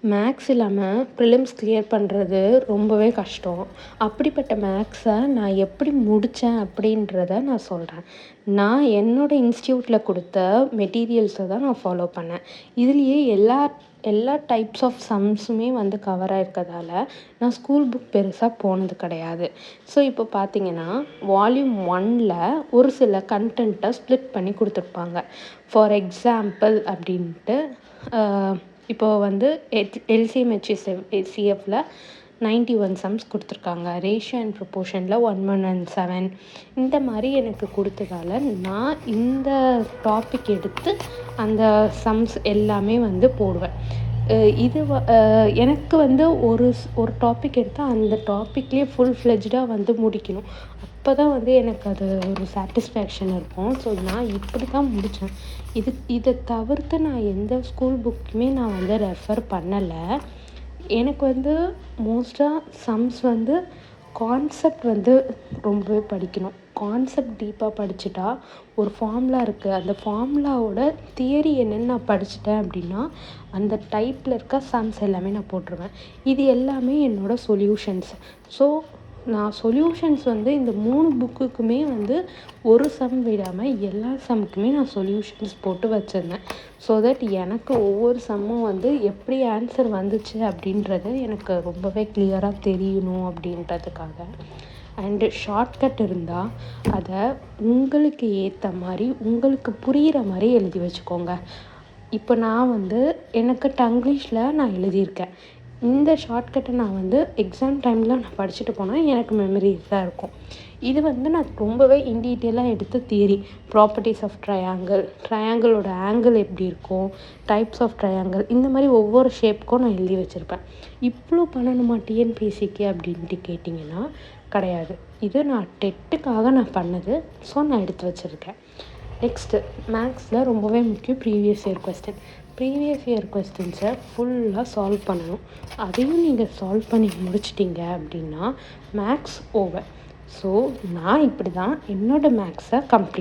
Maths இல்லாமல் prelims clear பண்ணுறது ரொம்பவே கஷ்டம். அப்படிப்பட்ட மேக்ஸை நான் எப்படி முடித்தேன் அப்படின்றத நான் சொல்கிறேன். நான் என்னோடய இன்ஸ்டியூட்டில் கொடுத்த மெட்டீரியல்ஸை தான் நான் ஃபாலோ பண்ணேன். இதுலேயே எல்லா எல்லா டைப்ஸ் ஆஃப் சம்ஸுமே வந்து கவர் ஆகிருக்கதால நான் ஸ்கூல் புக் பெருசாக போனது கிடையாது. ஸோ இப்போ பார்த்தீங்கன்னா வால்யூம் 1ல் ஒரு சில கண்டென்ட்டை ஸ்ப்ளிட் பண்ணி கொடுத்துருப்பாங்க. ஃபார் எக்ஸாம்பிள் அப்படின்ட்டு இப்போ வந்து எல்சிஎம் ஹெச்சிஎஃப்ல 91 சம்ஸ் கொடுத்துருக்காங்க. ரேஷியோ அண்ட் ப்ரொபோர்ஷனில் 1:7 இந்த மாதிரி எனக்கு கொடுத்ததால நான் இந்த டாபிக் எடுத்து அந்த சம்ஸ் எல்லாமே வந்து போடுவேன். இது எனக்கு வந்து ஒரு டாபிக் எடுத்தால் அந்த டாப்பிக்லேயே ஃபுல் ஃப்ளெஜ்டாக வந்து முடிக்கணும். அப்போ தான் வந்து எனக்கு அது ஒரு சாட்டிஸ்ஃபேக்ஷன் இருக்கும். ஸோ நான் இப்படி தான் முடித்தேன். இதை தவிர்த்து நான் எந்த ஸ்கூல் புக்குமே நான் வந்து ரெஃபர் பண்ணலை. எனக்கு வந்து மோஸ்ட்டாக சம்ஸ் வந்து கான்செப்ட் வந்து ரொம்பவே படிக்கணும். கான்செப்ட் டீப்பாக படிச்சுட்டா ஒரு ஃபார்முலா இருக்குது, அந்த ஃபார்முலாவோட தியரி என்னென்னு நான் படிச்சுட்டேன் அப்படின்னா அந்த டைப்பில் இருக்க சம்ஸ் எல்லாமே நான் போட்டுருவேன். இது எல்லாமே என்னோடய சொல்யூஷன்ஸ். ஸோ நான் சொல்யூஷன்ஸ் வந்து இந்த 3 புக்குக்குமே வந்து ஒரு சம் விடாமல் எல்லா சம்முக்குமே நான் சொல்யூஷன்ஸ் போட்டு வச்சுருந்தேன். ஸோ தட் எனக்கு ஒவ்வொரு சம்மும் வந்து எப்படி ஆன்சர் வந்துச்சு அப்படின்றது எனக்கு ரொம்பவே கிளியராக தெரியணும் அப்படின்றதுக்காக. அண்டு ஷார்ட்கட் இருந்தால் அதை உங்களுக்கு ஏற்ற மாதிரி உங்களுக்கு புரிகிற மாதிரி எழுதி வச்சுக்கோங்க. இப்போ நான் வந்து எனக்கு டங்கிலீஷில் நான் எழுதியிருக்கேன். இந்த ஷார்ட்கட்டை நான் வந்து எக்ஸாம் டைமில் நான் படிச்சுட்டு போனால் எனக்கு மெமரிஸாக இருக்கும். இது வந்து நான் ரொம்பவே இன் டீட்டெயிலாக எடுத்த தியரி. ப்ராப்பர்ட்டிஸ் ஆஃப் ட்ரையாங்கிளோட ஆங்கிள் எப்படி இருக்கும், டைப்ஸ் ஆஃப் ட்ரையாங்கிள், இந்த மாதிரி ஒவ்வொரு ஷேப்புக்கும் நான் எழுதி வச்சுருப்பேன். இவ்வளோ பண்ணணுமா டிஎன்பிஎஸ்சிக்கு அப்படின்ட்டு கேட்டிங்கன்னா கிடையாது. இது நான் டெட்டுக்காக நான் பண்ணது. ஸோ நான் எடுத்து வச்சுருக்கேன். நெக்ஸ்ட்டு மேக்ஸில் ரொம்பவே முக்கியம் ப்ரீவியஸ் இயர் கொஸ்டின்ஸை ஃபுல்லாக சால்வ் பண்ணணும். அதையும் நீங்கள் சால்வ் பண்ணி முடிச்சிட்டிங்க அப்படின்னா மேக்ஸ் ஓவர். ஸோ நான் இப்படி தான் என்னோடய மேக்ஸை கம்ப்ளீட்